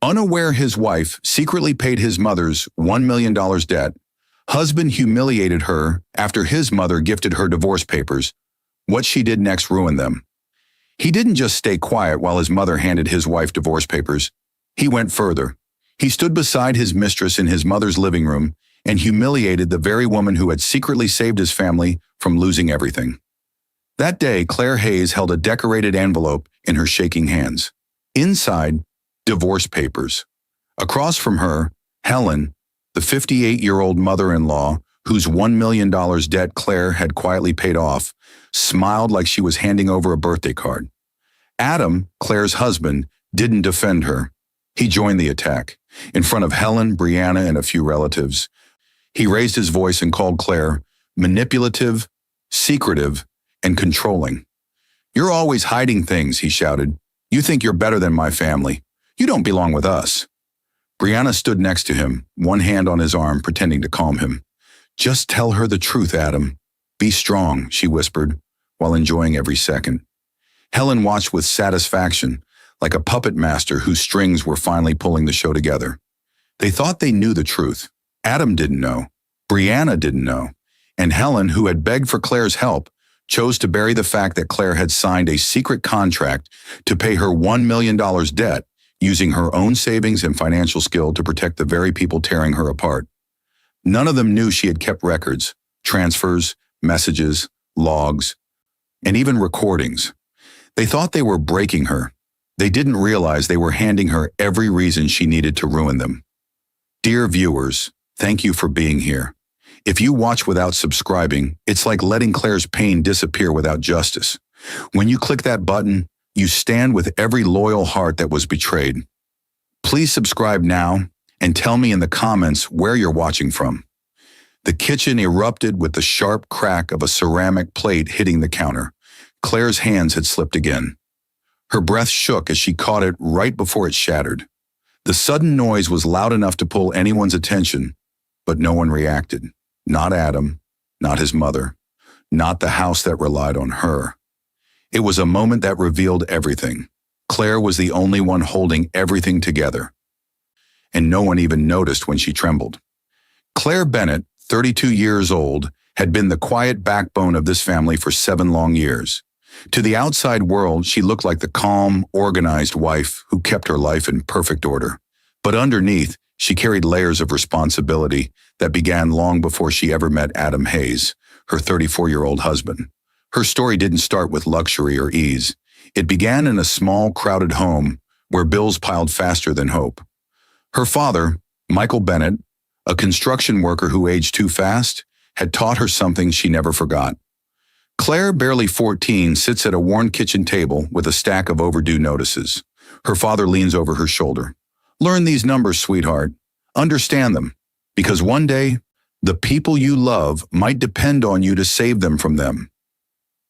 Unaware his wife secretly paid his mother's $1 million debt, husband humiliated her after his mother gifted her divorce papers. What she did next ruined them. He didn't just stay quiet while his mother handed his wife divorce papers. He went further. He stood beside his mistress in his mother's living room and humiliated the very woman who had secretly saved his family from losing everything. That day, Claire Hayes held a decorated envelope in her shaking hands. Inside, divorce papers. Across from her, Helen, the 58-year-old mother-in-law whose $1 million debt Claire had quietly paid off, smiled like she was handing over a birthday card. Adam, Claire's husband, didn't defend her. He joined the attack. In front of Helen, Brianna, and a few relatives, he raised his voice and called Claire manipulative, secretive, and controlling. "You're always hiding things," he shouted. "You think you're better than my family. You don't belong with us." Brianna stood next to him, one hand on his arm, pretending to calm him. "Just tell her the truth, Adam. Be strong," she whispered, while enjoying every second. Helen watched with satisfaction, like a puppet master whose strings were finally pulling the show together. They thought they knew the truth. Adam didn't know. Brianna didn't know. And Helen, who had begged for Claire's help, chose to bury the fact that Claire had signed a secret contract to pay her $1 million debt, using her own savings and financial skill to protect the very people tearing her apart. None of them knew she had kept records, transfers, messages, logs, and even recordings. They thought they were breaking her. They didn't realize they were handing her every reason she needed to ruin them. Dear viewers, thank you for being here. If you watch without subscribing, it's like letting Claire's pain disappear without justice. When you click that button, you stand with every loyal heart that was betrayed. Please subscribe now and tell me in the comments where you're watching from. The kitchen erupted with the sharp crack of a ceramic plate hitting the counter. Claire's hands had slipped again. Her breath shook as she caught it right before it shattered. The sudden noise was loud enough to pull anyone's attention, but no one reacted. Not Adam, not his mother, not the house that relied on her. It was a moment that revealed everything. Claire was the only one holding everything together. And no one even noticed when she trembled. Claire Bennett, 32 years old, had been the quiet backbone of this family for 7 long years. To the outside world, she looked like the calm, organized wife who kept her life in perfect order. But underneath, she carried layers of responsibility that began long before she ever met Adam Hayes, her 34-year-old husband. Her story didn't start with luxury or ease. It began in a small, crowded home where bills piled faster than hope. Her father, Michael Bennett, a construction worker who aged too fast, had taught her something she never forgot. Claire, barely 14, sits at a worn kitchen table with a stack of overdue notices. Her father leans over her shoulder. "Learn these numbers, sweetheart. Understand them, because one day, the people you love might depend on you to save them from them."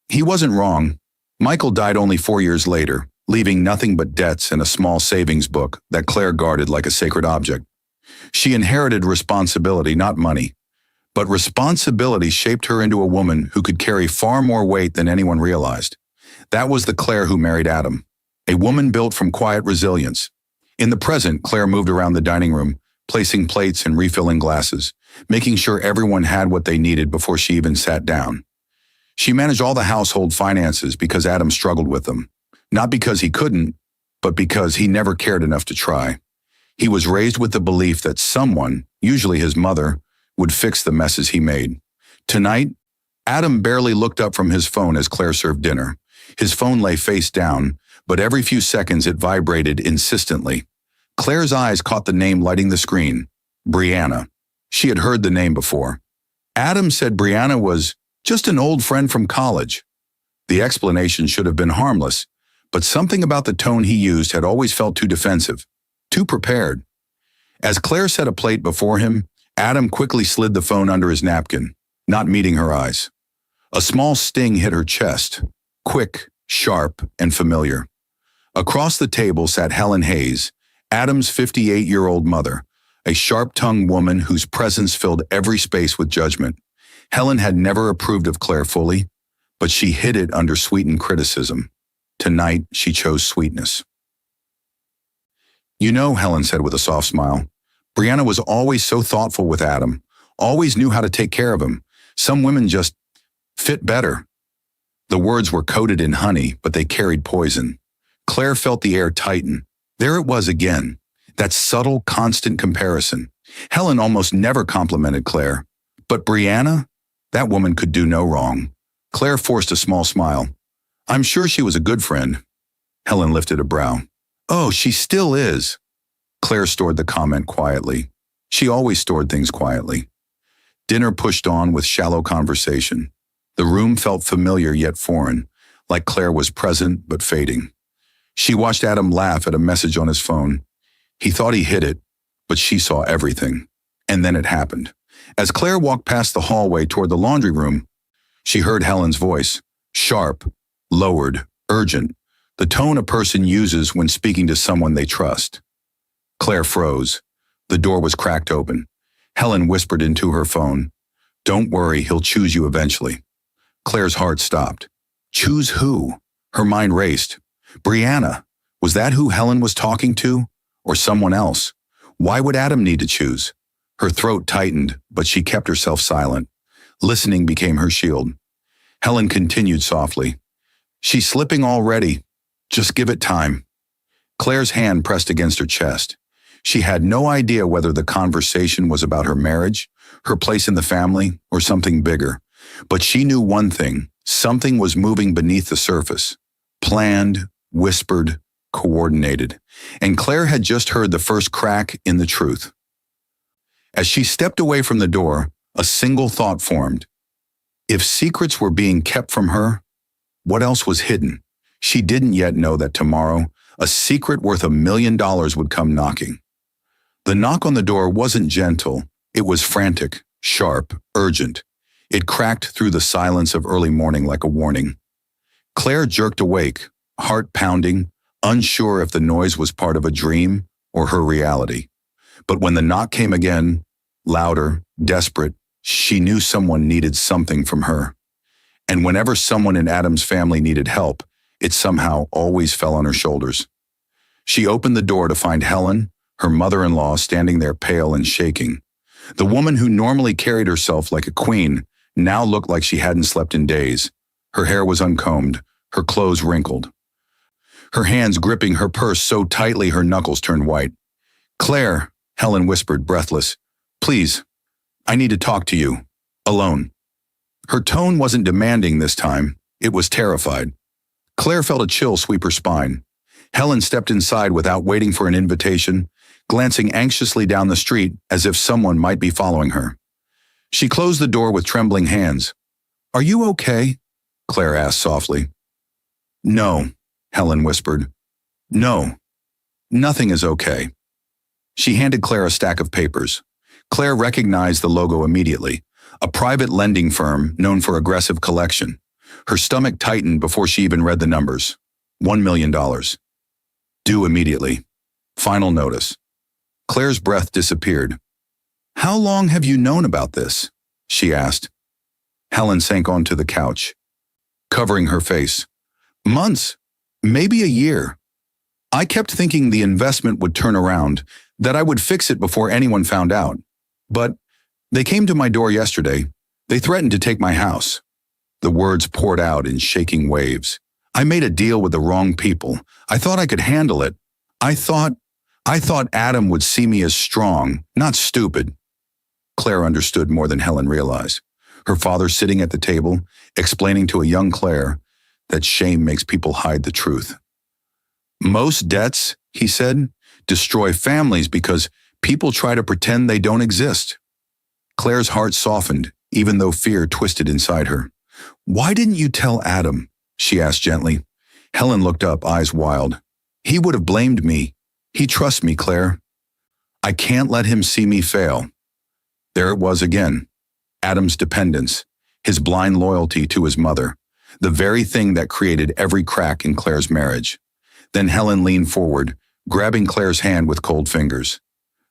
He wasn't wrong. Michael died only 4 years later, leaving nothing but debts and a small savings book that Claire guarded like a sacred object. She inherited responsibility, not money. But responsibility shaped her into a woman who could carry far more weight than anyone realized. That was the Claire who married Adam, a woman built from quiet resilience. In the present, Claire moved around the dining room, placing plates and refilling glasses, making sure everyone had what they needed before she even sat down. She managed all the household finances because Adam struggled with them. Not because he couldn't, but because he never cared enough to try. He was raised with the belief that someone, usually his mother, would fix the messes he made. Tonight, Adam barely looked up from his phone as Claire served dinner. His phone lay face down, but every few seconds it vibrated insistently. Claire's eyes caught the name lighting the screen, Brianna. She had heard the name before. Adam said Brianna was just an old friend from college. The explanation should have been harmless, but something about the tone he used had always felt too defensive, too prepared. As Claire set a plate before him, Adam quickly slid the phone under his napkin, not meeting her eyes. A small sting hit her chest, quick, sharp, and familiar. Across the table sat Helen Hayes, Adam's 58-year-old mother, a sharp-tongued woman whose presence filled every space with judgment. Helen had never approved of Claire fully, but she hid it under sweetened criticism. Tonight, she chose sweetness. You know, Helen said with a soft smile, Brianna was always so thoughtful with Adam, always knew how to take care of him. Some women just fit better. The words were coated in honey, but they carried poison. Claire felt the air tighten. There it was again, that subtle, constant comparison. Helen almost never complimented Claire. But Brianna? That woman could do no wrong. Claire forced a small smile. I'm sure she was a good friend. Helen lifted a brow. Oh, she still is. Claire stored the comment quietly. She always stored things quietly. Dinner pushed on with shallow conversation. The room felt familiar yet foreign, like Claire was present but fading. She watched Adam laugh at a message on his phone. He thought he hid it, but she saw everything. And then it happened. As Claire walked past the hallway toward the laundry room, she heard Helen's voice, sharp, lowered, urgent, the tone a person uses when speaking to someone they trust. Claire froze. The door was cracked open. Helen whispered into her phone, Don't worry, he'll choose you eventually. Claire's heart stopped. Choose who? Her mind raced. Brianna. Was that who Helen was talking to? Or someone else? Why would Adam need to choose? Her throat tightened, but she kept herself silent. Listening became her shield. Helen continued softly. She's slipping already. Just give it time. Claire's hand pressed against her chest. She had no idea whether the conversation was about her marriage, her place in the family, or something bigger. But she knew one thing. Something was moving beneath the surface. Planned, whispered, coordinated. And Claire had just heard the first crack in the truth. As she stepped away from the door, a single thought formed. If secrets were being kept from her, what else was hidden? She didn't yet know that tomorrow, a secret worth $1 million would come knocking. The knock on the door wasn't gentle. It was frantic, sharp, urgent. It cracked through the silence of early morning like a warning. Claire jerked awake, heart pounding, unsure if the noise was part of a dream or her reality. But when the knock came again, louder, desperate, she knew someone needed something from her. And whenever someone in Adam's family needed help, it somehow always fell on her shoulders. She opened the door to find Helen, her mother-in-law, standing there pale and shaking. The woman who normally carried herself like a queen now looked like she hadn't slept in days. Her hair was uncombed, her clothes wrinkled. Her hands gripping her purse so tightly her knuckles turned white. Claire, Helen whispered, breathless, please, I need to talk to you. Alone. Her tone wasn't demanding this time. It was terrified. Claire felt a chill sweep her spine. Helen stepped inside without waiting for an invitation, glancing anxiously down the street as if someone might be following her. She closed the door with trembling hands. Are you okay? Claire asked softly. No, Helen whispered. No, nothing is okay. She handed Claire a stack of papers. Claire recognized the logo immediately, a private lending firm known for aggressive collection. Her stomach tightened before she even read the numbers. $1 million. Due immediately. Final notice. Claire's breath disappeared. How long have you known about this? She asked. Helen sank onto the couch, covering her face. Months, maybe a year. I kept thinking the investment would turn around, that I would fix it before anyone found out. But they came to my door yesterday. They threatened to take my house. The words poured out in shaking waves. I made a deal with the wrong people. I thought I could handle it. I thought Adam would see me as strong, not stupid. Claire understood more than Helen realized. Her father sitting at the table, explaining to a young Claire that shame makes people hide the truth. Most debts, he said, destroy families because people try to pretend they don't exist. Claire's heart softened, even though fear twisted inside her. Why didn't you tell Adam? She asked gently. Helen looked up, eyes wild. He would have blamed me. He trusts me, Claire. I can't let him see me fail. There it was again. Adam's dependence, his blind loyalty to his mother, the very thing that created every crack in Claire's marriage. Then Helen leaned forward, grabbing Claire's hand with cold fingers.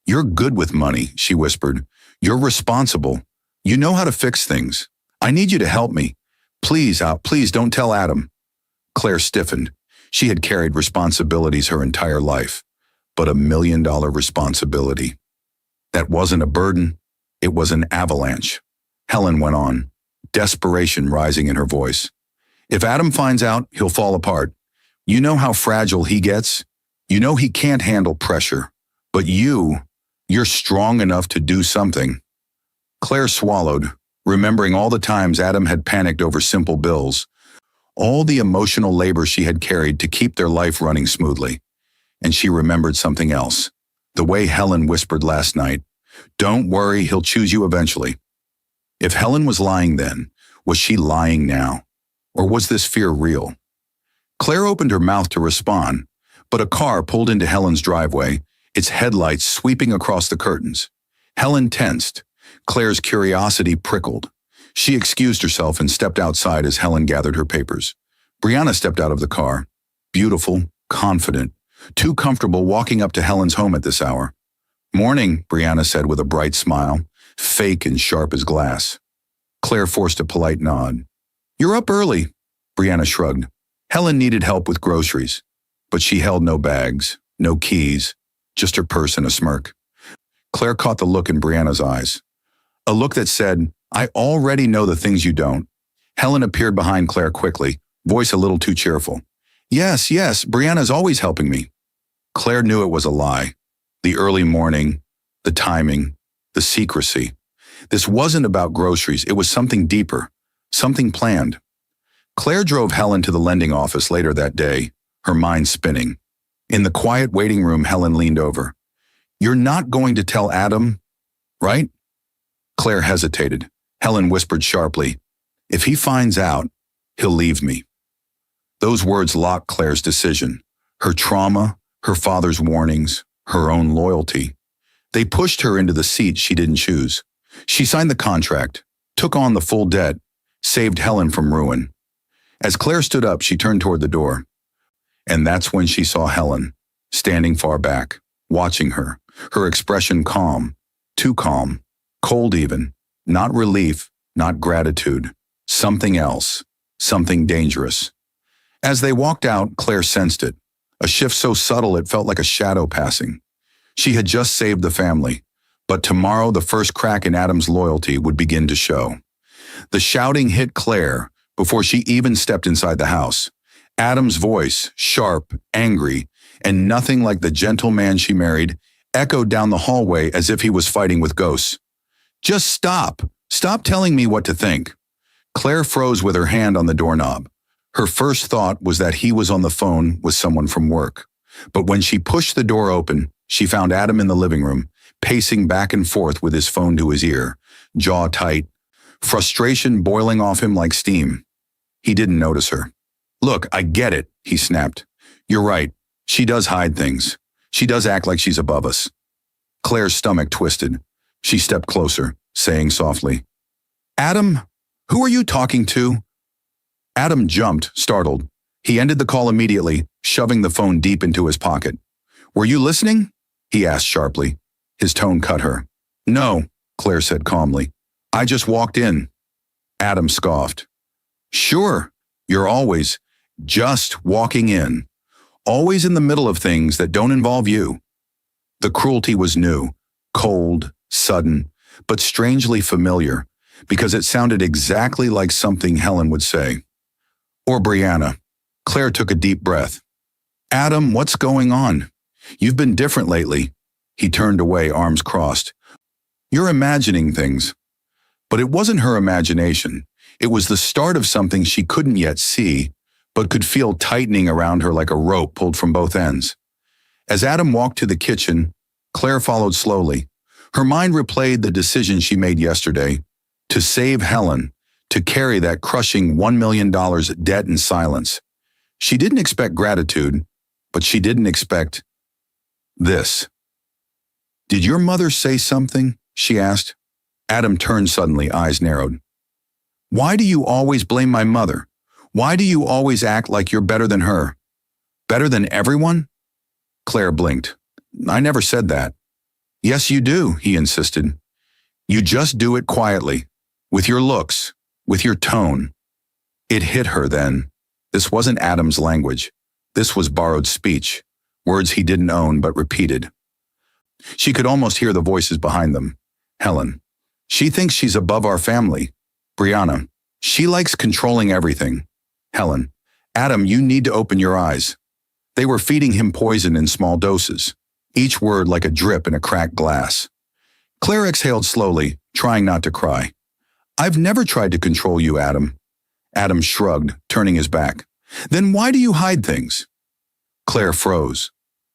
You're good with money, she whispered. You're responsible. You know how to fix things. I need you to help me. Please don't tell Adam. Claire stiffened. She had carried responsibilities her entire life. but $1 million responsibility. That wasn't a burden, it was an avalanche. Helen went on, desperation rising in her voice. If Adam finds out, he'll fall apart. You know how fragile he gets? You know he can't handle pressure. But you're strong enough to do something. Claire swallowed, remembering all the times Adam had panicked over simple bills, all the emotional labor she had carried to keep their life running smoothly. And she remembered something else, the way Helen whispered last night, "Don't worry, he'll choose you eventually." If Helen was lying then, was she lying now? Or was this fear real? Claire opened her mouth to respond, but a car pulled into Helen's driveway, its headlights sweeping across the curtains. Helen tensed. Claire's curiosity prickled. She excused herself and stepped outside as Helen gathered her papers. Brianna stepped out of the car, beautiful, confident, too comfortable walking up to Helen's home at this hour. "Morning," Brianna said with a bright smile, fake and sharp as glass. Claire forced a polite nod. "You're up early," Brianna shrugged. Helen needed help with groceries, but she held no bags, no keys, just her purse and a smirk. Claire caught the look in Brianna's eyes. A look that said, "I already know the things you don't." Helen appeared behind Claire quickly, voice a little too cheerful. Yes, Brianna's always helping me." Claire knew it was a lie. The early morning, the timing, the secrecy. This wasn't about groceries, it was something deeper, something planned. Claire drove Helen to the lending office later that day, her mind spinning. In the quiet waiting room, Helen leaned over. "You're not going to tell Adam, right?" Claire hesitated. Helen whispered sharply, "If he finds out, he'll leave me." Those words locked Claire's decision. Her trauma, her father's warnings, her own loyalty. They pushed her into the seat she didn't choose. She signed the contract, took on the full debt, saved Helen from ruin. As Claire stood up, she turned toward the door. And that's when she saw Helen, standing far back, watching her, her expression calm, too calm, cold even, not relief, not gratitude, something else, something dangerous. As they walked out, Claire sensed it, a shift so subtle it felt like a shadow passing. She had just saved the family, but tomorrow the first crack in Adam's loyalty would begin to show. The shouting hit Claire before she even stepped inside the house. Adam's voice, sharp, angry, and nothing like the gentle man she married, echoed down the hallway as if he was fighting with ghosts. "Just stop! Stop telling me what to think!" Claire froze with her hand on the doorknob. Her first thought was that he was on the phone with someone from work. But when she pushed the door open, she found Adam in the living room, pacing back and forth with his phone to his ear, jaw tight, frustration boiling off him like steam. He didn't notice her. "Look, I get it," he snapped. "You're right. She does hide things. She does act like she's above us." Claire's stomach twisted. She stepped closer, saying softly, "Adam, who are you talking to?" Adam jumped, startled. He ended the call immediately, shoving the phone deep into his pocket. "Were you listening?" he asked sharply. His tone cut her. "No," Claire said calmly. "I just walked in." Adam scoffed. "Sure, you're always just walking in, always in the middle of things that don't involve you." The cruelty was new, cold, sudden, but strangely familiar, because it sounded exactly like something Helen would say. Or Brianna. Claire took a deep breath. "Adam, what's going on? You've been different lately." He turned away, arms crossed. "You're imagining things." But it wasn't her imagination. It was the start of something she couldn't yet see, but could feel tightening around her like a rope pulled from both ends. As Adam walked to the kitchen, Claire followed slowly. Her mind replayed the decision she made yesterday, to save Helen, to carry that crushing $1 million debt in silence. She didn't expect gratitude, but she didn't expect this. "Did your mother say something?" she asked. Adam turned suddenly, eyes narrowed. "Why do you always blame my mother? Why do you always act like you're better than her? Better than everyone?" Claire blinked. "I never said that." "Yes, you do," he insisted. "You just do it quietly, with your looks, with your tone." It hit her then. This wasn't Adam's language. This was borrowed speech. words he didn't own but repeated. She could almost hear the voices behind them. Helen. She thinks she's above our family. Brianna. She likes controlling everything. Helen. Adam, you need to open your eyes. They were feeding him poison in small doses, each word like a drip in a cracked glass. Claire exhaled slowly, trying not to cry. I've never tried to control you, Adam. Adam shrugged, turning his back. Then why do you hide things? Claire froze.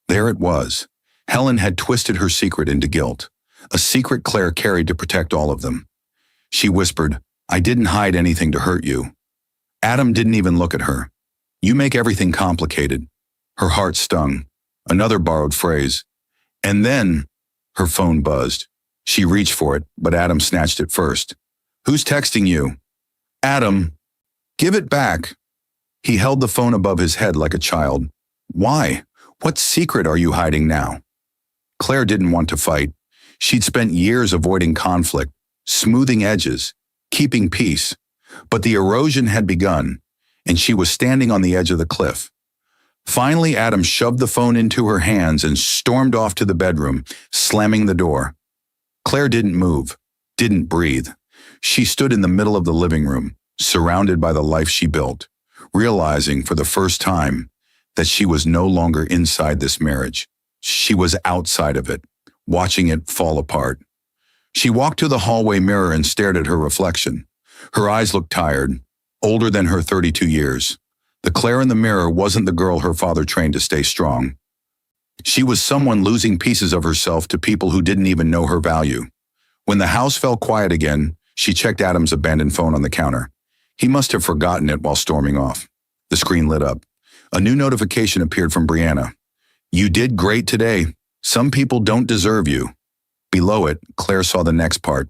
There it was. Helen had twisted her secret into guilt, a secret Claire carried to protect all of them. She whispered, I didn't hide anything to hurt you. Adam didn't even look at her. You make everything complicated. Her heart stung. Another borrowed phrase. And then her phone buzzed. She reached for it, but Adam snatched it first. Who's texting you? Adam. Give it back. He held the phone above his head like a child. Why? What secret are you hiding now? Claire didn't want to fight. She'd spent years avoiding conflict, smoothing edges, keeping peace. But the erosion had begun, and she was standing on the edge of the cliff. Finally, Adam shoved the phone into her hands and stormed off to the bedroom, slamming the door. Claire didn't move, didn't breathe. She stood in the middle of the living room, surrounded by the life she built, realizing for the first time that she was no longer inside this marriage. She was outside of it, watching it fall apart. She walked to the hallway mirror and stared at her reflection. Her eyes looked tired, older than her 32 years. The Claire in the mirror wasn't the girl her father trained to stay strong. She was someone losing pieces of herself to people who didn't even know her value. When the house fell quiet again, she checked Adam's abandoned phone on the counter. He must have forgotten it while storming off. The screen lit up. A new notification appeared from Brianna. You did great today. Some people don't deserve you. Below it, Claire saw the next part.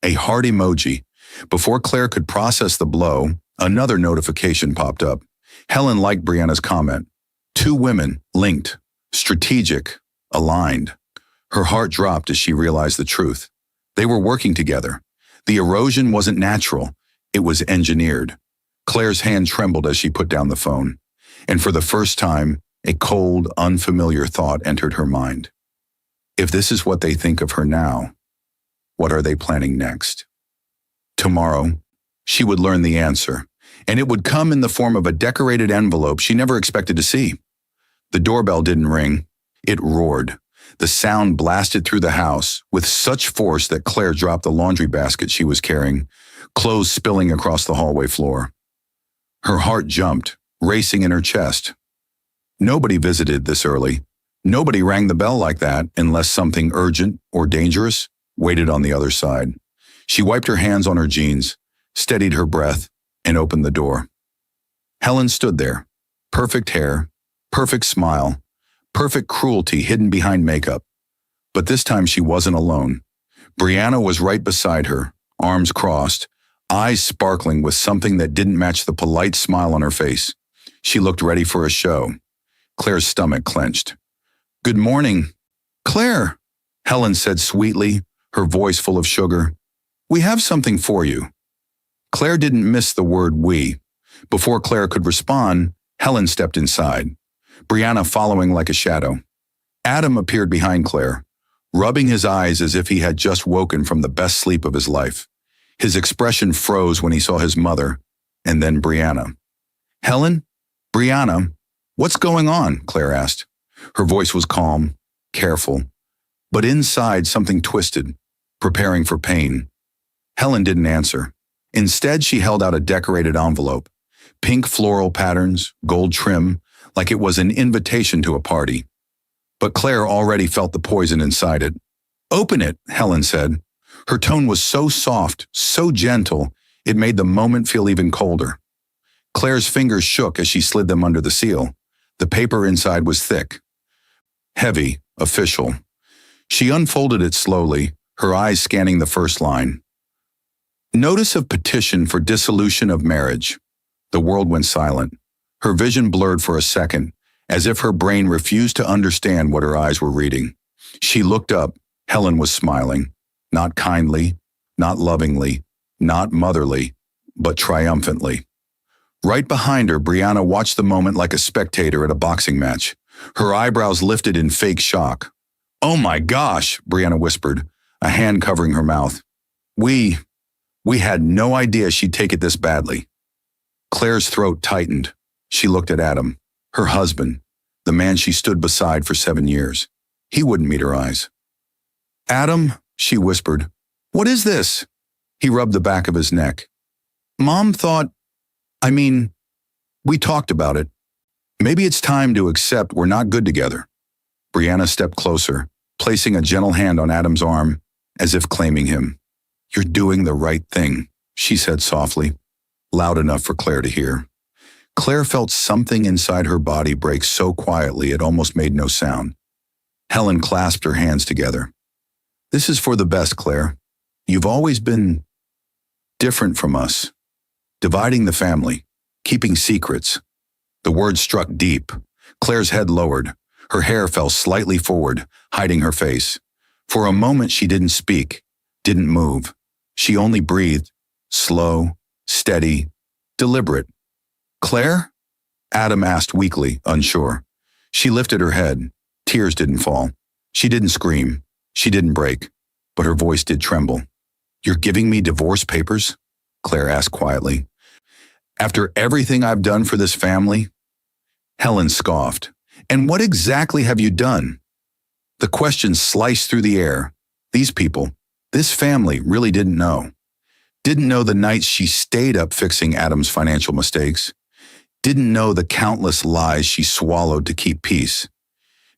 A heart emoji. Before Claire could process the blow, another notification popped up. Helen liked Brianna's comment. 2 women, linked, strategic, aligned. Her heart dropped as she realized the truth. They were working together. The erosion wasn't natural. It was engineered. Claire's hand trembled as she put down the phone. And for the first time, a cold, unfamiliar thought entered her mind. If this is what they think of her now, what are they planning next? Tomorrow, she would learn the answer, and it would come in the form of a decorated envelope she never expected to see. The doorbell didn't ring. It roared. The sound blasted through the house with such force that Claire dropped the laundry basket she was carrying, clothes spilling across the hallway floor. Her heart jumped, racing in her chest. Nobody visited this early. Nobody rang the bell like that unless something urgent or dangerous waited on the other side. She wiped her hands on her jeans, steadied her breath, and opened the door. Helen stood there. Perfect hair, perfect smile, perfect cruelty hidden behind makeup. But this time she wasn't alone. Brianna was right beside her, arms crossed, eyes sparkling with something that didn't match the polite smile on her face. She looked ready for a show. Claire's stomach clenched. Good morning. Claire, Helen said sweetly, her voice full of sugar. We have something for you. Claire didn't miss the word we. Before Claire could respond, Helen stepped inside, Brianna following like a shadow. Adam appeared behind Claire, rubbing his eyes as if he had just woken from the best sleep of his life. His expression froze when he saw his mother, and then Brianna. Helen? Brianna? What's going on? Claire asked. Her voice was calm, careful, but inside something twisted, preparing for pain. Helen didn't answer. Instead, she held out a decorated envelope, pink floral patterns, gold trim, like it was an invitation to a party. But Claire already felt the poison inside it. Open it, Helen said. Her tone was so soft, so gentle, it made the moment feel even colder. Claire's fingers shook as she slid them under the seal. The paper inside was thick, heavy, official. She unfolded it slowly, her eyes scanning the first line. Notice of petition for dissolution of marriage. The world went silent. Her vision blurred for a second, as if her brain refused to understand what her eyes were reading. She looked up. Helen was smiling. Not kindly, not lovingly, not motherly, but triumphantly. Right behind her, Brianna watched the moment like a spectator at a boxing match. Her eyebrows lifted in fake shock. "Oh my gosh," Brianna whispered, a hand covering her mouth. We had no idea she'd take it this badly." Claire's throat tightened. She looked at Adam, her husband, the man she stood beside for 7 years. He wouldn't meet her eyes. "Adam," she whispered, "what is this?" He rubbed the back of his neck. "Mom thought, we talked about it. Maybe it's time to accept we're not good together." Brianna stepped closer, placing a gentle hand on Adam's arm, as if claiming him. "You're doing the right thing," she said softly, loud enough for Claire to hear. Claire felt something inside her body break so quietly it almost made no sound. Helen clasped her hands together. "This is for the best, Claire. You've always been different from us. Dividing the family, keeping secrets." The words struck deep. Claire's head lowered. Her hair fell slightly forward, hiding her face. For a moment she didn't speak, didn't move. She only breathed, slow, steady, deliberate. "Claire?" Adam asked weakly, unsure. She lifted her head. Tears didn't fall. She didn't scream. She didn't break. But her voice did tremble. "You're giving me divorce papers?" Claire asked quietly. "After everything I've done for this family?" Helen scoffed. "And what exactly have you done?" The question sliced through the air. These people, this family, really didn't know. Didn't know the nights she stayed up fixing Adam's financial mistakes. Didn't know the countless lies she swallowed to keep peace.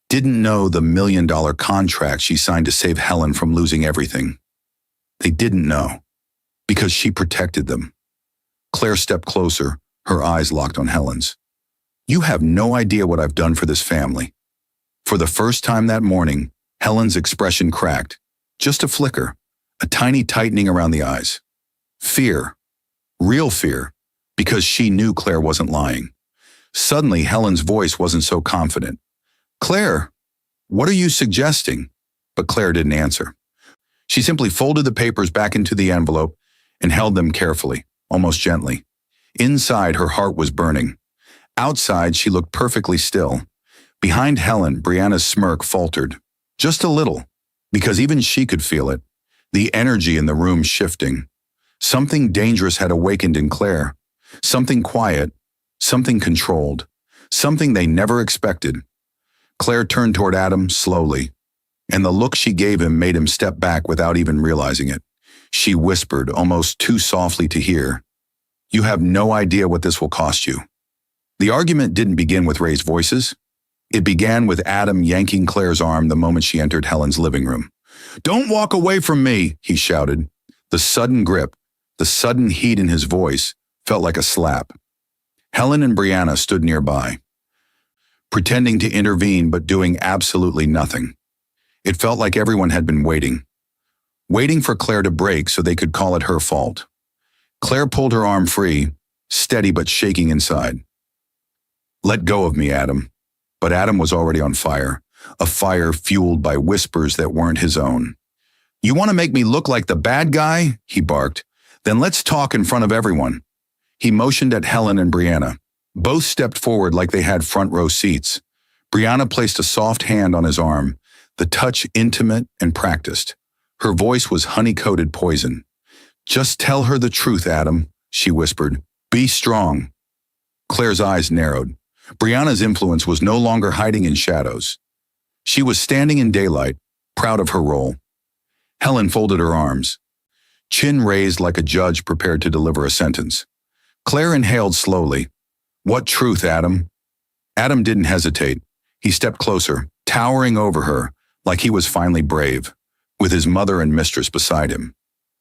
Didn't know the $1 million contract she signed to save Helen from losing everything. They didn't know, because she protected them. Claire stepped closer, her eyes locked on Helen's. "You have no idea what I've done for this family." For the first time that morning, Helen's expression cracked. Just a flicker, a tiny tightening around the eyes. Fear. Real fear, because she knew Claire wasn't lying. Suddenly, Helen's voice wasn't so confident. "Claire, what are you suggesting?" But Claire didn't answer. She simply folded the papers back into the envelope and held them carefully, almost gently. Inside, her heart was burning. Outside, she looked perfectly still. Behind Helen, Brianna's smirk faltered. Just a little, because even she could feel it. The energy in the room shifting. Something dangerous had awakened in Claire. Something quiet, something controlled, something they never expected. Claire turned toward Adam slowly, and the look she gave him made him step back without even realizing it. She whispered, almost too softly to hear, "You have no idea what this will cost you." The argument didn't begin with raised voices. It began with Adam yanking Claire's arm the moment she entered Helen's living room. "Don't walk away from me," he shouted. The sudden grip, the sudden heat in his voice, felt like a slap. Helen and Brianna stood nearby, pretending to intervene but doing absolutely nothing. It felt like everyone had been waiting for Claire to break so they could call it her fault. Claire pulled her arm free, steady but shaking inside. "Let go of me, Adam." But Adam was already on fire, a fire fueled by whispers that weren't his own. "You want to make me look like the bad guy?" he barked. "Then let's talk in front of everyone." He motioned at Helen and Brianna. Both stepped forward like they had front row seats. Brianna placed a soft hand on his arm, the touch intimate and practiced. Her voice was honey-coated poison. "Just tell her the truth, Adam," she whispered. "Be strong." Claire's eyes narrowed. Brianna's influence was no longer hiding in shadows. She was standing in daylight, proud of her role. Helen folded her arms, chin raised like a judge prepared to deliver a sentence. Claire inhaled slowly. "What truth, Adam?" Adam didn't hesitate. He stepped closer, towering over her, like he was finally brave, with his mother and mistress beside him.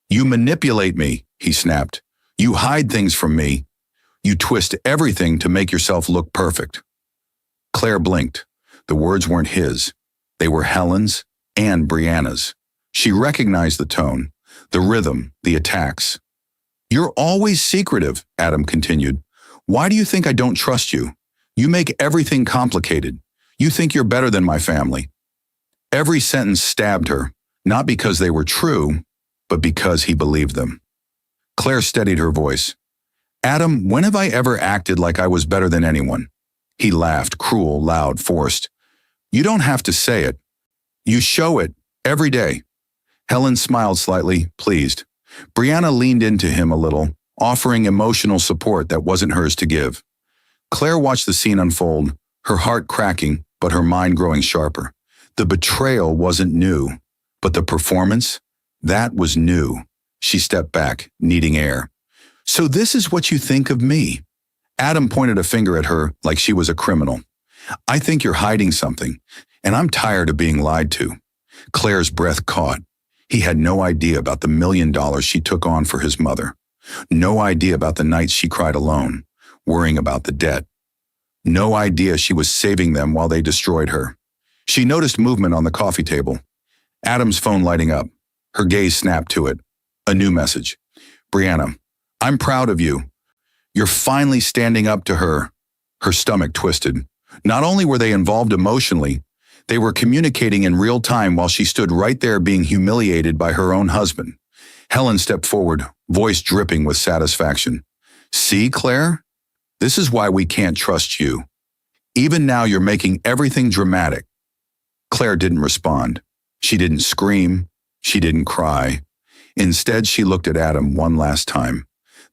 "You manipulate me," he snapped. "You hide things from me. You twist everything to make yourself look perfect." Claire blinked. The words weren't his. They were Helen's and Brianna's. She recognized the tone, the rhythm, the attacks. "You're always secretive," Adam continued. "Why do you think I don't trust you? You make everything complicated. You think you're better than my family." Every sentence stabbed her, not because they were true, but because he believed them. Claire steadied her voice. "Adam, when have I ever acted like I was better than anyone? He laughed, cruel, loud, forced. You don't have to say it. You show it every day. Helen smiled slightly, pleased. Brianna leaned into him a little, offering emotional support that wasn't hers to give. Claire watched the scene unfold, her heart cracking, but her mind growing sharper. The betrayal wasn't new, but the performance, that was new. She stepped back, needing air. So this is what you think of me? Adam pointed a finger at her like she was a criminal. I think you're hiding something, and I'm tired of being lied to. Claire's breath caught. He had no idea about the $1 million she took on for his mother. No idea about the nights she cried alone, worrying about the debt. No idea she was saving them while they destroyed her. She noticed movement on the coffee table. Adam's phone lighting up. Her gaze snapped to it. A new message. Brianna, I'm proud of you. You're finally standing up to her. Her stomach twisted. Not only were they involved emotionally, they were communicating in real time while she stood right there being humiliated by her own husband. Helen stepped forward, voice dripping with satisfaction. See, Claire? This is why we can't trust you. Even now you're making everything dramatic. Claire didn't respond. She didn't scream. She didn't cry. Instead, she looked at Adam one last time.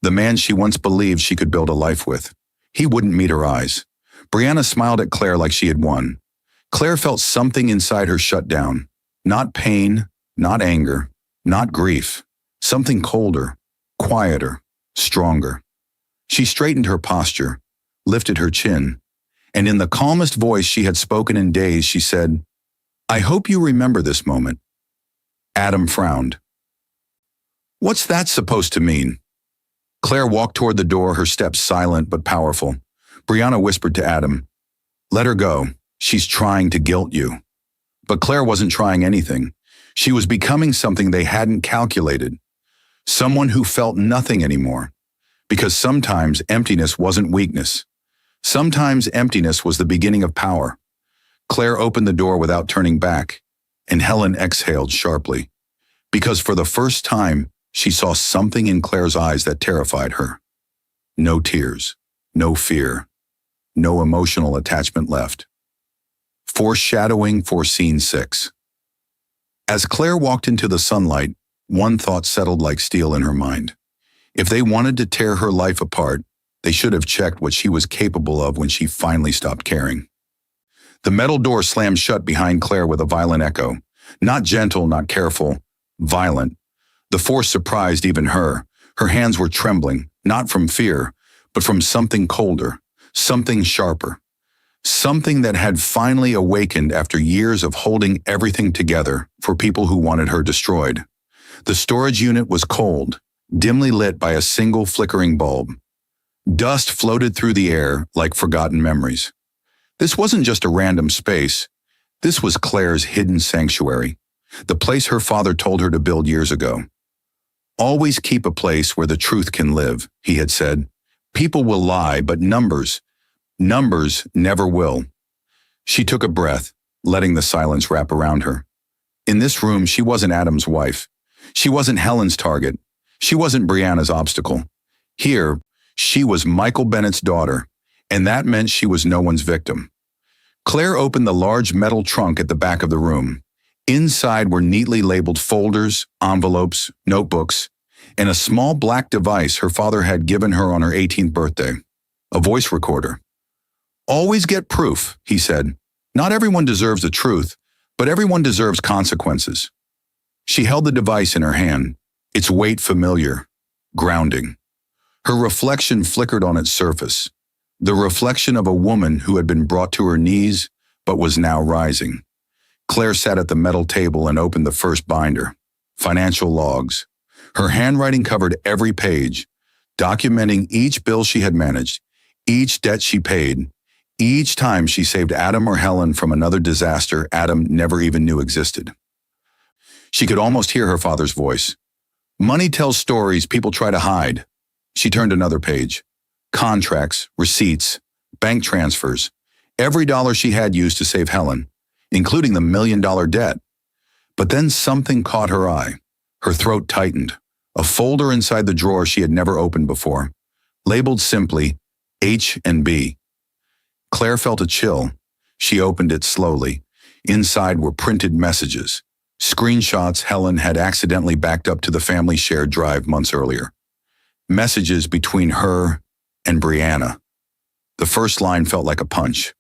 The man she once believed she could build a life with. He wouldn't meet her eyes. Brianna smiled at Claire like she had won. Claire felt something inside her shut down. Not pain, not anger, not grief. Something colder, quieter, stronger. She straightened her posture, lifted her chin, and in the calmest voice she had spoken in days, she said, I hope you remember this moment. Adam frowned. What's that supposed to mean? Claire walked toward the door, her steps silent but powerful. Brianna whispered to Adam, let her go. She's trying to guilt you. But Claire wasn't trying anything. She was becoming something they hadn't calculated. Someone who felt nothing anymore. Because sometimes emptiness wasn't weakness. Sometimes emptiness was the beginning of power. Claire opened the door without turning back, and Helen exhaled sharply. Because for the first time, she saw something in Claire's eyes that terrified her. No tears, no fear, no emotional attachment left. Foreshadowing for Scene 6. As Claire walked into the sunlight, one thought settled like steel in her mind. If they wanted to tear her life apart, they should have checked what she was capable of when she finally stopped caring. The metal door slammed shut behind Claire with a violent echo. Not gentle, not careful, violent. The force surprised even her. Her hands were trembling, not from fear, but from something colder, something sharper. Something that had finally awakened after years of holding everything together for people who wanted her destroyed. The storage unit was cold, dimly lit by a single flickering bulb. Dust floated through the air like forgotten memories. This wasn't just a random space. This was Claire's hidden sanctuary, the place her father told her to build years ago. Always keep a place where the truth can live, he had said. People will lie, but numbers never will. She took a breath, letting the silence wrap around her. In this room, she wasn't Adam's wife. She wasn't Helen's target. She wasn't Brianna's obstacle. Here, she was Michael Bennett's daughter, and that meant she was no one's victim. Claire opened the large metal trunk at the back of the room. Inside were neatly labeled folders, envelopes, notebooks, and a small black device her father had given her on her 18th birthday, a voice recorder. Always get proof, he said. Not everyone deserves the truth, but everyone deserves consequences. She held the device in her hand, its weight familiar, grounding. Her reflection flickered on its surface, the reflection of a woman who had been brought to her knees but was now rising. Claire sat at the metal table and opened the first binder, financial logs. Her handwriting covered every page, documenting each bill she had managed, each debt she paid, each time she saved Adam or Helen from another disaster Adam never even knew existed. She could almost hear her father's voice. Money tells stories people try to hide. She turned another page. Contracts, receipts, bank transfers, every dollar she had used to save Helen, including the $1 million debt. But then something caught her eye. Her throat tightened. A folder inside the drawer she had never opened before, labeled simply H&B. Claire felt a chill. She opened it slowly. Inside were printed messages, screenshots Helen had accidentally backed up to the family shared drive months earlier. Messages between her and Brianna. The first line felt like a punch.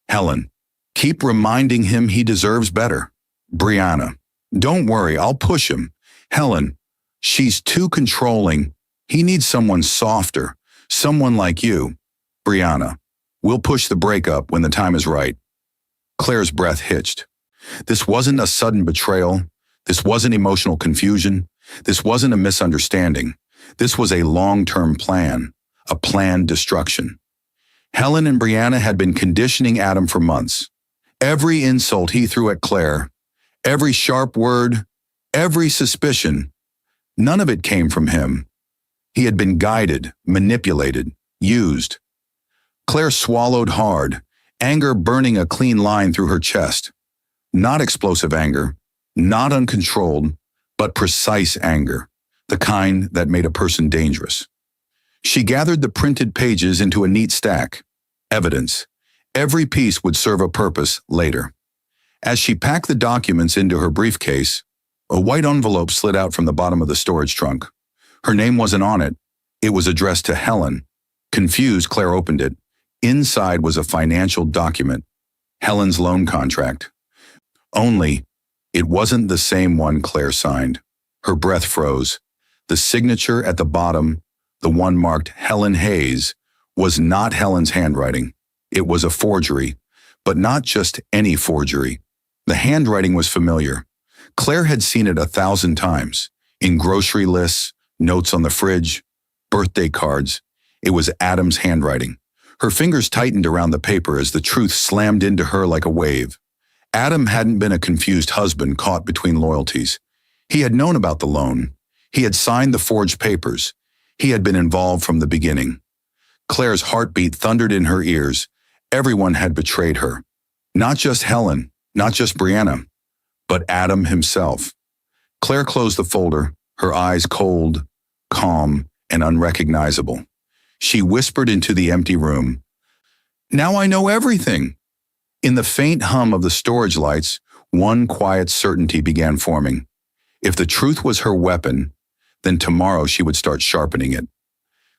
Helen, keep reminding him he deserves better. Brianna, don't worry, I'll push him. Helen, she's too controlling. He needs someone softer, someone like you. Brianna, we'll push the breakup when the time is right. Claire's breath hitched. This wasn't a sudden betrayal. This wasn't emotional confusion. This wasn't a misunderstanding. This was a long-term plan, a planned destruction. Helen and Brianna had been conditioning Adam for months. Every insult he threw at Claire, every sharp word, every suspicion, none of it came from him. He had been guided, manipulated, used. Claire swallowed hard, anger burning a clean line through her chest. Not explosive anger, not uncontrolled, but precise anger, the kind that made a person dangerous. She gathered the printed pages into a neat stack. Evidence. Every piece would serve a purpose later. As she packed the documents into her briefcase, a white envelope slid out from the bottom of the storage trunk. Her name wasn't on it. It was addressed to Helen. Confused, Claire opened it. Inside was a financial document, Helen's loan contract. Only, it wasn't the same one Claire signed. Her breath froze. The signature at the bottom, the one marked Helen Hayes, was not Helen's handwriting. It was a forgery, but not just any forgery. The handwriting was familiar. Claire had seen it 1,000 times, in grocery lists, notes on the fridge, birthday cards. It was Adam's handwriting. Her fingers tightened around the paper as the truth slammed into her like a wave. Adam hadn't been a confused husband caught between loyalties. He had known about the loan. He had signed the forged papers. He had been involved from the beginning. Claire's heartbeat thundered in her ears. Everyone had betrayed her. Not just Helen, not just Brianna, but Adam himself. Claire closed the folder, her eyes cold, calm, and unrecognizable. She whispered into the empty room, "Now I know everything." In the faint hum of the storage lights, one quiet certainty began forming. If the truth was her weapon, then tomorrow she would start sharpening it.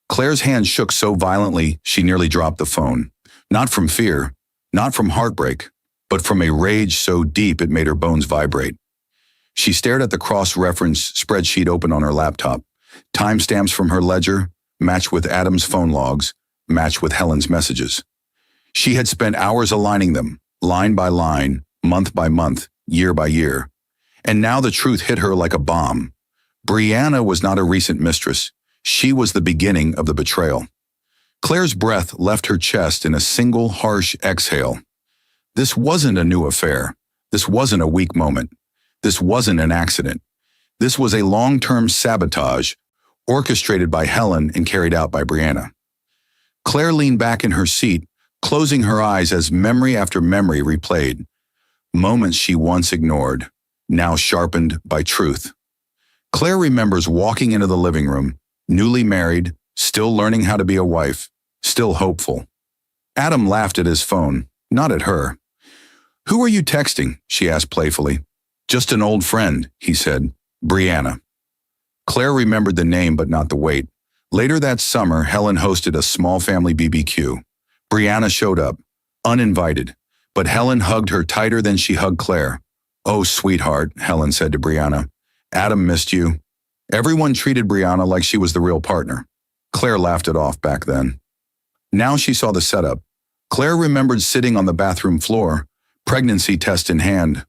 Claire's hand shook so violently she nearly dropped the phone. Not from fear, not from heartbreak, but from a rage so deep it made her bones vibrate. She stared at the cross-reference spreadsheet open on her laptop. Timestamps from her ledger matched with Adam's phone logs, matched with Helen's messages. She had spent hours aligning them, line by line, month by month, year by year. And now the truth hit her like a bomb. Brianna was not a recent mistress. She was the beginning of the betrayal. Claire's breath left her chest in a single harsh exhale. This wasn't a new affair. This wasn't a weak moment. This wasn't an accident. This was a long-term sabotage, orchestrated by Helen and carried out by Brianna. Claire leaned back in her seat, closing her eyes as memory after memory replayed. Moments she once ignored, now sharpened by truth. Claire remembers walking into the living room, newly married, still learning how to be a wife, still hopeful. Adam laughed at his phone, not at her. "Who are you texting?" she asked playfully. "Just an old friend," he said. "Brianna." Claire remembered the name but not the weight. Later that summer, Helen hosted a small family BBQ. Brianna showed up, uninvited, but Helen hugged her tighter than she hugged Claire. "Oh, sweetheart," Helen said to Brianna. "Adam missed you." Everyone treated Brianna like she was the real partner. Claire laughed it off back then. Now she saw the setup. Claire remembered sitting on the bathroom floor, pregnancy test in hand,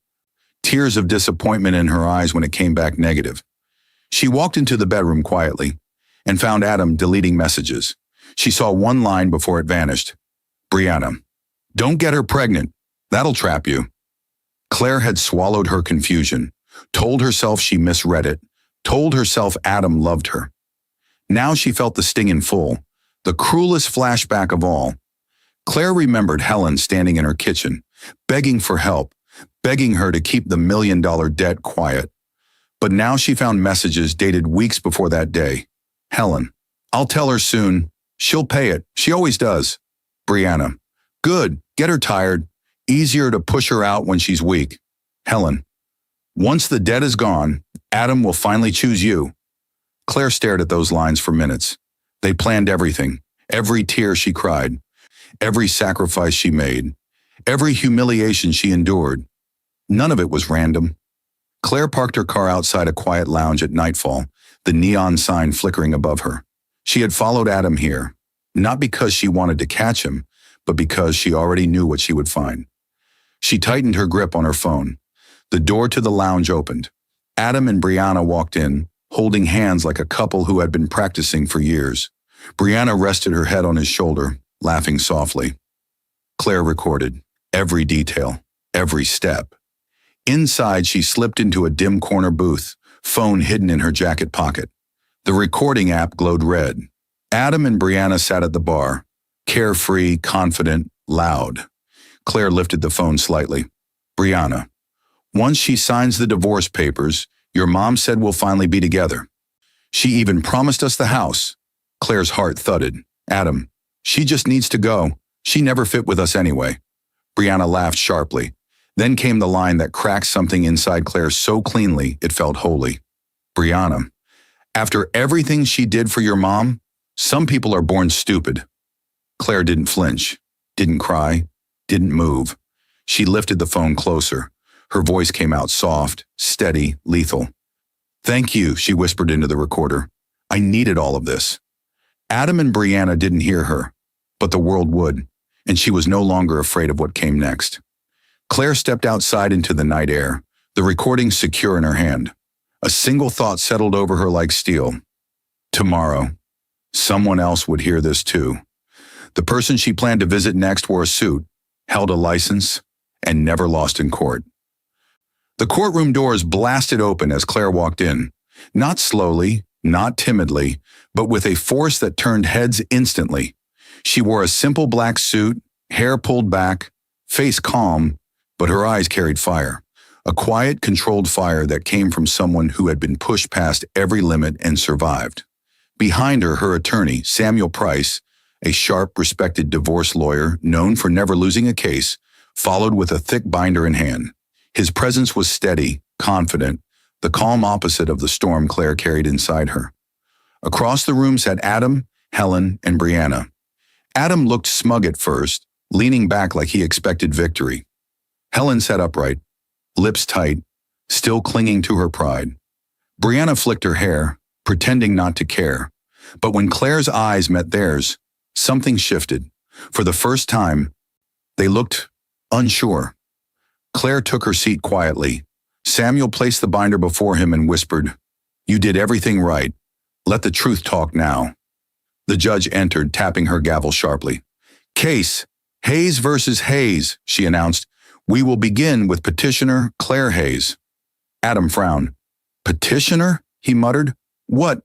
tears of disappointment in her eyes when it came back negative. She walked into the bedroom quietly and found Adam deleting messages. She saw one line before it vanished. "Brianna, don't get her pregnant. That'll trap you." Claire had swallowed her confusion, told herself she misread it, told herself Adam loved her. Now she felt the sting in full, the cruelest flashback of all. Claire remembered Helen standing in her kitchen, begging for help, begging her to keep the $1 million debt quiet. But now she found messages dated weeks before that day. "Helen, I'll tell her soon. She'll pay it. She always does." Brianna, Good, get her tired. Easier to push her out when she's weak. Helen, once the debt is gone, Adam will finally choose you. Claire stared at those lines for minutes. They planned everything, every tear she cried, every sacrifice she made, every humiliation she endured. None of it was random. Claire parked her car outside a quiet lounge at nightfall, the neon sign flickering above her. She had followed Adam here, not because she wanted to catch him, but because she already knew what she would find. She tightened her grip on her phone. The door to the lounge opened. Adam and Brianna walked in, holding hands like a couple who had been practicing for years. Brianna rested her head on his shoulder, laughing softly. Claire recorded every detail, every step. Inside, she slipped into a dim corner booth, phone hidden in her jacket pocket. The recording app glowed red. Adam and Brianna sat at the bar, carefree, confident, loud. Claire lifted the phone slightly. Brianna, once she signs the divorce papers, your mom said we'll finally be together. She even promised us the house. Claire's heart thudded. Adam, she just needs to go. She never fit with us anyway. Brianna laughed sharply. Then came the line that cracked something inside Claire so cleanly it felt holy. Brianna, after everything she did for your mom, some people are born stupid. Claire didn't flinch, didn't cry, didn't move. She lifted the phone closer. Her voice came out soft, steady, lethal. Thank you, she whispered into the recorder. I needed all of this. Adam and Brianna didn't hear her, but the world would, and she was no longer afraid of what came next. Claire stepped outside into the night air, the recording secure in her hand. A single thought settled over her like steel. Tomorrow, someone else would hear this too. The person she planned to visit next wore a suit, held a license, and never lost in court. The courtroom doors blasted open as Claire walked in, not slowly, not timidly, but with a force that turned heads instantly. She wore a simple black suit, hair pulled back, face calm, but her eyes carried fire. A quiet, controlled fire that came from someone who had been pushed past every limit and survived. Behind her, her attorney, Samuel Price, a sharp, respected divorce lawyer known for never losing a case, followed with a thick binder in hand. His presence was steady, confident, the calm opposite of the storm Claire carried inside her. Across the room sat Adam, Helen, and Brianna. Adam looked smug at first, leaning back like he expected victory. Helen sat upright, lips tight, still clinging to her pride. Brianna flicked her hair, pretending not to care. But when Claire's eyes met theirs, something shifted. For the first time, they looked unsure. Claire took her seat quietly. Samuel placed the binder before him and whispered, "You did everything right. Let the truth talk now." The judge entered, tapping her gavel sharply. "Case, Hayes versus Hayes," she announced. "We will begin with petitioner Claire Hayes." Adam frowned. "Petitioner?" he muttered. "What?"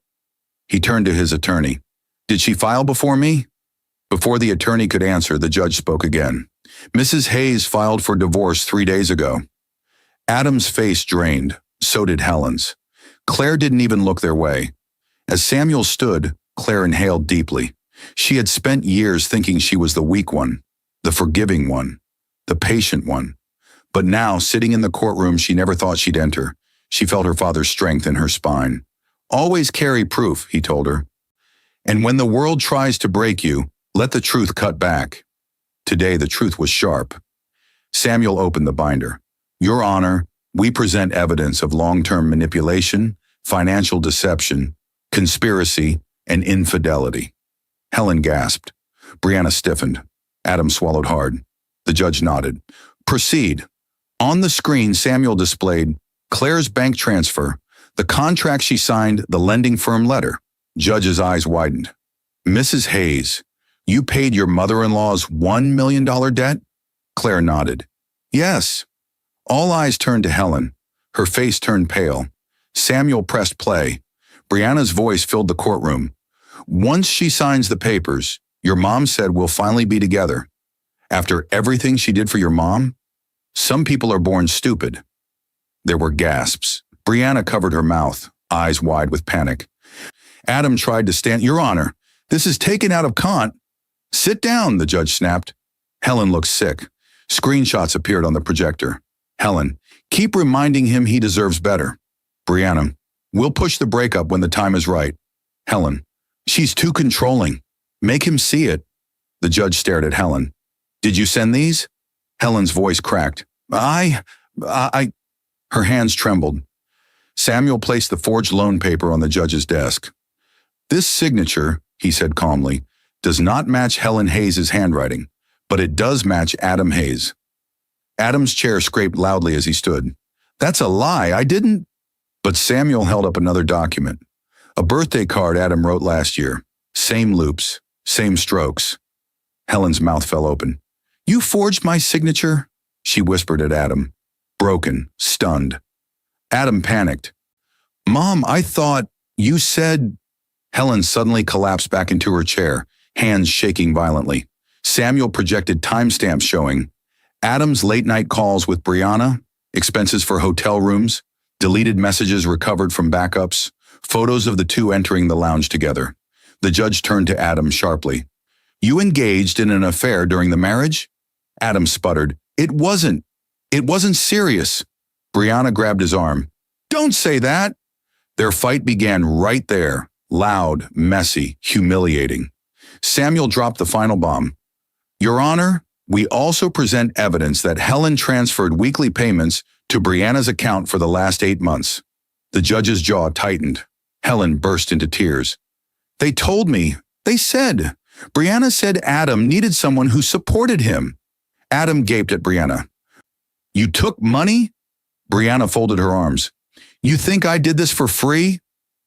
He turned to his attorney. "Did she file before me?" Before the attorney could answer, the judge spoke again. "Mrs. Hayes filed for divorce 3 days ago." Adam's face drained, so did Helen's. Claire didn't even look their way. As Samuel stood, Claire inhaled deeply. She had spent years thinking she was the weak one, the forgiving one, the patient one. But now, sitting in the courtroom she never thought she'd enter, she felt her father's strength in her spine. "Always carry proof," he told her. "And when the world tries to break you, let the truth cut back." Today, the truth was sharp. Samuel opened the binder. "Your Honor, we present evidence of long-term manipulation, financial deception, conspiracy, and infidelity." Helen gasped. Brianna stiffened. Adam swallowed hard. The judge nodded. "Proceed." On the screen, Samuel displayed Claire's bank transfer, the contract she signed, the lending firm letter. Judge's eyes widened. "Mrs. Hayes, you paid your mother-in-law's $1 million debt?" Claire nodded. "Yes." All eyes turned to Helen. Her face turned pale. Samuel pressed play. Brianna's voice filled the courtroom. "Once she signs the papers, your mom said we'll finally be together. After everything she did for your mom? Some people are born stupid." There were gasps. Brianna covered her mouth, eyes wide with panic. Adam tried to stand. "Your Honor, this is taken out of Sit down," the judge snapped. Helen looked sick. Screenshots appeared on the projector. Helen, keep reminding him he deserves better. Brianna, we'll push the breakup when the time is right. Helen, she's too controlling. Make him see it. The judge stared at Helen. Did you send these? Helen's voice cracked. I. Her hands trembled. Samuel placed the forged loan paper on the judge's desk. This signature, he said calmly, does not match Helen Hayes' handwriting, but it does match Adam Hayes. Adam's chair scraped loudly as he stood. That's a lie, I didn't. But Samuel held up another document. A birthday card Adam wrote last year. Same loops, same strokes. Helen's mouth fell open. You forged my signature? She whispered at Adam. Broken, stunned. Adam panicked. Mom, I thought you said... Helen suddenly collapsed back into her chair, hands shaking violently. Samuel projected timestamps showing Adam's late-night calls with Brianna, expenses for hotel rooms, deleted messages recovered from backups, photos of the two entering the lounge together. The judge turned to Adam sharply. You engaged in an affair during the marriage? Adam sputtered. It wasn't serious. Brianna grabbed his arm. Don't say that. Their fight began right there. Loud, messy, humiliating. Samuel dropped the final bomb. Your Honor, we also present evidence that Helen transferred weekly payments to Brianna's account for the last 8 months. The judge's jaw tightened. Helen burst into tears. They told me. They said. Brianna said Adam needed someone who supported him. Adam gaped at Brianna. You took money? Brianna folded her arms. You think I did this for free?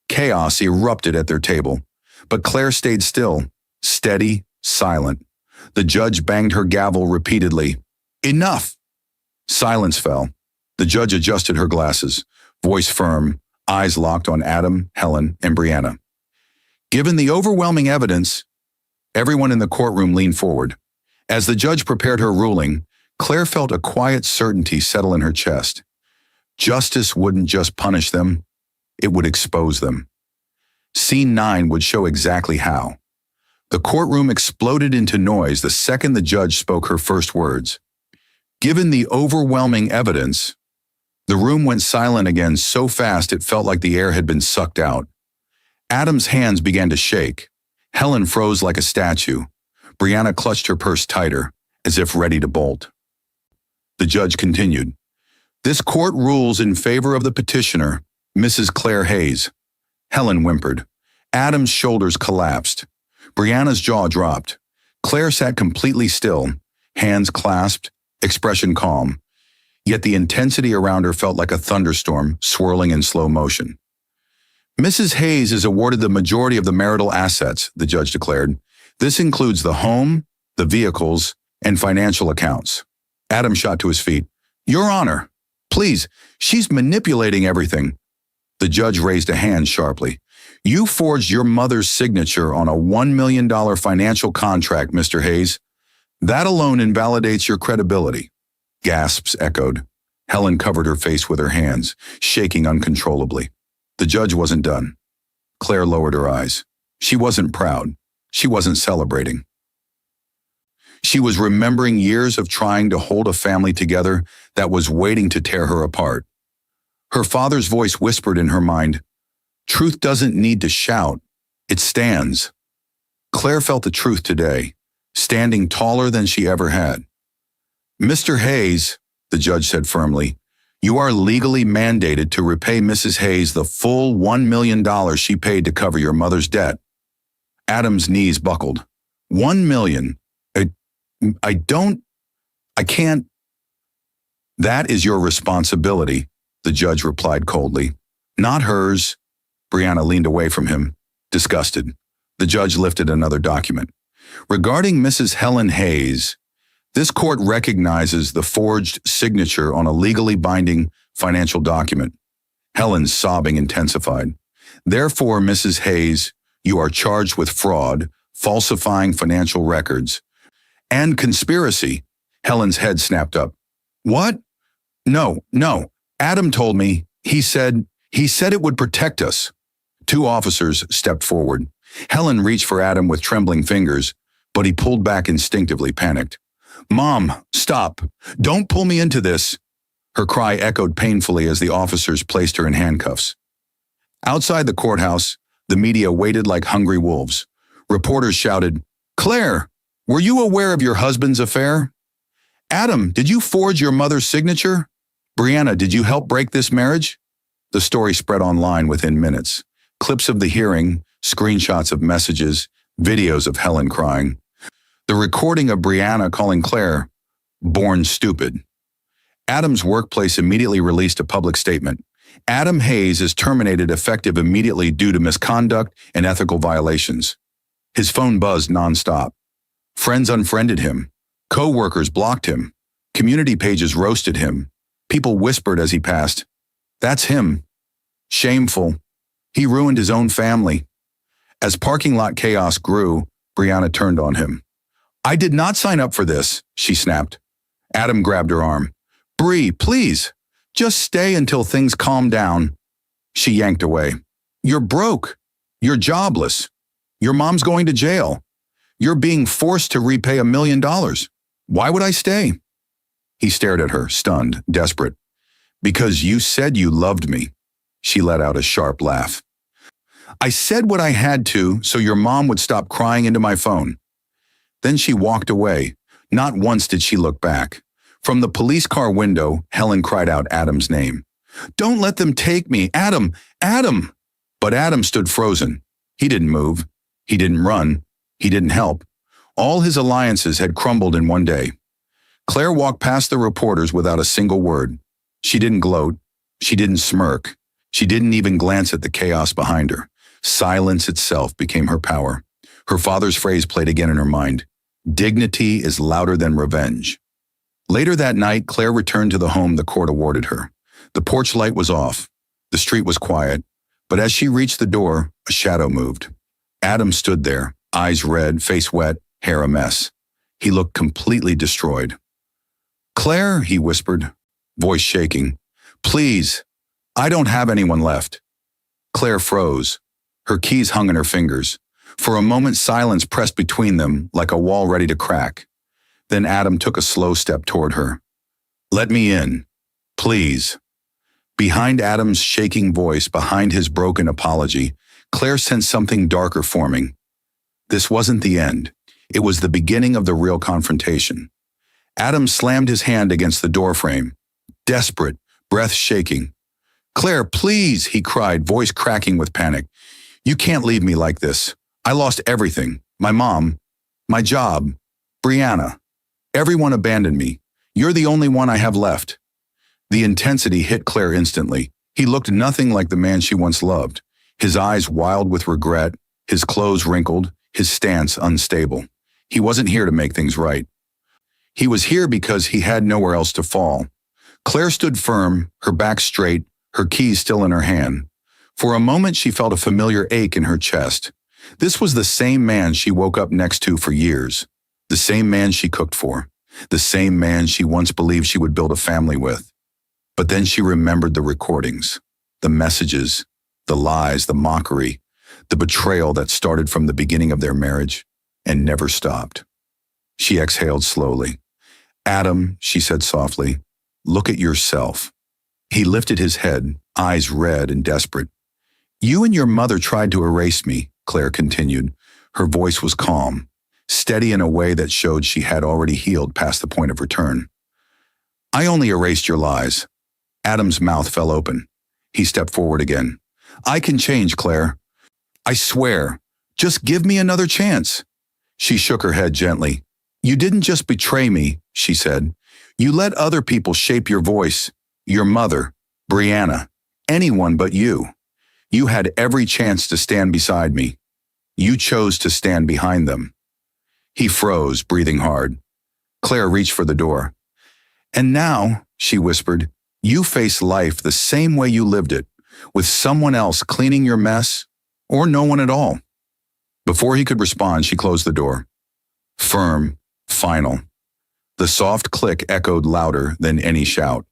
Chaos erupted at their table, but Claire stayed still, steady, silent. The judge banged her gavel repeatedly. Enough! Silence fell. The judge adjusted her glasses, voice firm, eyes locked on Adam, Helen, and Brianna. Given the overwhelming evidence, everyone in the courtroom leaned forward. As the judge prepared her ruling, Claire felt a quiet certainty settle in her chest. Justice wouldn't just punish them, it would expose them. Scene 9 would show exactly how. The courtroom exploded into noise the second the judge spoke her first words. Given the overwhelming evidence, the room went silent again so fast it felt like the air had been sucked out. Adam's hands began to shake. Helen froze like a statue. Brianna clutched her purse tighter, as if ready to bolt. The judge continued. This court rules in favor of the petitioner, Mrs. Claire Hayes. Helen whimpered. Adam's shoulders collapsed. Brianna's jaw dropped. Claire sat completely still, hands clasped, expression calm. Yet the intensity around her felt like a thunderstorm swirling in slow motion. Mrs. Hayes is awarded the majority of the marital assets, the judge declared. This includes the home, the vehicles, and financial accounts. Adam shot to his feet. Your Honor, please, she's manipulating everything. The judge raised a hand sharply. You forged your mother's signature on a $1 million financial contract, Mr. Hayes. That alone invalidates your credibility. Gasps echoed. Helen covered her face with her hands, shaking uncontrollably. The judge wasn't done. Claire lowered her eyes. She wasn't proud. She wasn't celebrating. She was remembering years of trying to hold a family together that was waiting to tear her apart. Her father's voice whispered in her mind, truth doesn't need to shout, it stands. Claire felt the truth today, standing taller than she ever had. Mr. Hayes, the judge said firmly, you are legally mandated to repay Mrs. Hayes the full $1 million she paid to cover your mother's debt. Adam's knees buckled. $1 million. I can't. That is your responsibility, the judge replied coldly. Not hers. Brianna leaned away from him, disgusted. The judge lifted another document. Regarding Mrs. Helen Hayes, this court recognizes the forged signature on a legally binding financial document. Helen's sobbing intensified. Therefore, Mrs. Hayes, you are charged with fraud, falsifying financial records, and conspiracy. Helen's head snapped up. What? No. Adam told me, he said it would protect us. Two officers stepped forward. Helen reached for Adam with trembling fingers, but he pulled back instinctively, panicked. "Mom, stop. Don't pull me into this." Her cry echoed painfully as the officers placed her in handcuffs. Outside the courthouse, the media waited like hungry wolves. Reporters shouted, "Claire, were you aware of your husband's affair? Adam, did you forge your mother's signature? Brianna, did you help break this marriage?" The story spread online within minutes. Clips of the hearing, screenshots of messages, videos of Helen crying. The recording of Brianna calling Claire born stupid. Adam's workplace immediately released a public statement. Adam Hayes is terminated effective immediately due to misconduct and ethical violations. His phone buzzed nonstop. Friends unfriended him. Co-workers blocked him. Community pages roasted him. People whispered as he passed, "That's him. Shameful. He ruined his own family." As parking lot chaos grew, Brianna turned on him. "I did not sign up for this," she snapped. Adam grabbed her arm. "Bree, please, just stay until things calm down." She yanked away. "You're broke. You're jobless. Your mom's going to jail. You're being forced to repay $1 million. Why would I stay?" He stared at her, stunned, desperate. "Because you said you loved me." She let out a sharp laugh. "I said what I had to so your mom would stop crying into my phone." Then she walked away. Not once did she look back. From the police car window, Helen cried out Adam's name. "Don't let them take me! Adam! Adam!" But Adam stood frozen. He didn't move. He didn't run. He didn't help. All his alliances had crumbled in one day. Claire walked past the reporters without a single word. She didn't gloat. She didn't smirk. She didn't even glance at the chaos behind her. Silence itself became her power. Her father's phrase played again in her mind. "Dignity is louder than revenge." Later that night, Claire returned to the home the court awarded her. The porch light was off. The street was quiet. But as she reached the door, a shadow moved. Adam stood there, eyes red, face wet, hair a mess. He looked completely destroyed. "Claire," he whispered, voice shaking, "please, I don't have anyone left." Claire froze. Her keys hung in her fingers. For a moment, silence pressed between them like a wall ready to crack. Then Adam took a slow step toward her. "Let me in, please." Behind Adam's shaking voice, behind his broken apology, Claire sensed something darker forming. This wasn't the end. It was the beginning of the real confrontation. Adam slammed his hand against the doorframe, desperate, breath shaking. "Claire, please," he cried, voice cracking with panic. "You can't leave me like this. I lost everything. My mom, my job, Brianna. Everyone abandoned me. You're the only one I have left." The intensity hit Claire instantly. He looked nothing like the man she once loved. His eyes wild with regret, his clothes wrinkled, his stance unstable. He wasn't here to make things right. He was here because he had nowhere else to fall. Claire stood firm, her back straight, her keys still in her hand. For a moment, she felt a familiar ache in her chest. This was the same man she woke up next to for years. The same man she cooked for. The same man she once believed she would build a family with. But then she remembered the recordings, the messages, the lies, the mockery, the betrayal that started from the beginning of their marriage and never stopped. She exhaled slowly. "Adam," she said softly, "look at yourself." He lifted his head, eyes red and desperate. "You and your mother tried to erase me," Claire continued. Her voice was calm, steady in a way that showed she had already healed past the point of return. "I only erased your lies." Adam's mouth fell open. He stepped forward again. "I can change, Claire. I swear. Just give me another chance." She shook her head gently. "You didn't just betray me," she said. "You let other people shape your voice. Your mother, Brianna, anyone but you. You had every chance to stand beside me. You chose to stand behind them." He froze, breathing hard. Claire reached for the door. "And now," she whispered, "you face life the same way you lived it, with someone else cleaning your mess, or no one at all." Before he could respond, she closed the door. Firm, final. The soft click echoed louder than any shout.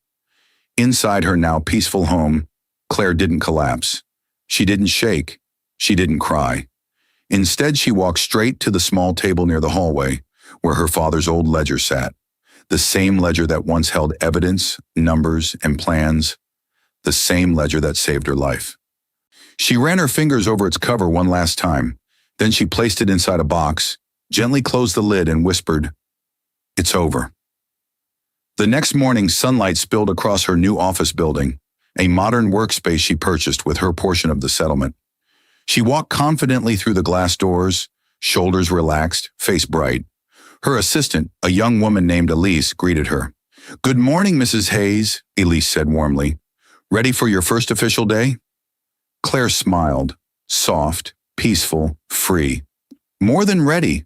Inside her now peaceful home, Claire didn't collapse. She didn't shake. She didn't cry. Instead, she walked straight to the small table near the hallway, where her father's old ledger sat. The same ledger that once held evidence, numbers, and plans. The same ledger that saved her life. She ran her fingers over its cover one last time. Then she placed it inside a box, gently closed the lid, and whispered, "It's over." The next morning, sunlight spilled across her new office building, a modern workspace she purchased with her portion of the settlement. She walked confidently through the glass doors, shoulders relaxed, face bright. Her assistant, a young woman named Elise, greeted her. "Good morning, Mrs. Hayes," Elise said warmly. "Ready for your first official day?" Claire smiled, soft, peaceful, free. More than ready.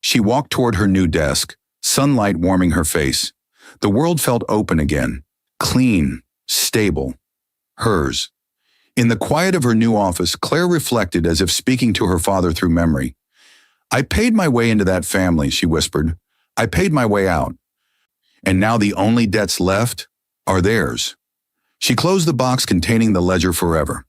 She walked toward her new desk, sunlight warming her face. The world felt open again, clean, stable. Hers. In the quiet of her new office, Claire reflected as if speaking to her father through memory. "I paid my way into that family," she whispered. "I paid my way out. And now the only debts left are theirs." She closed the box containing the ledger forever.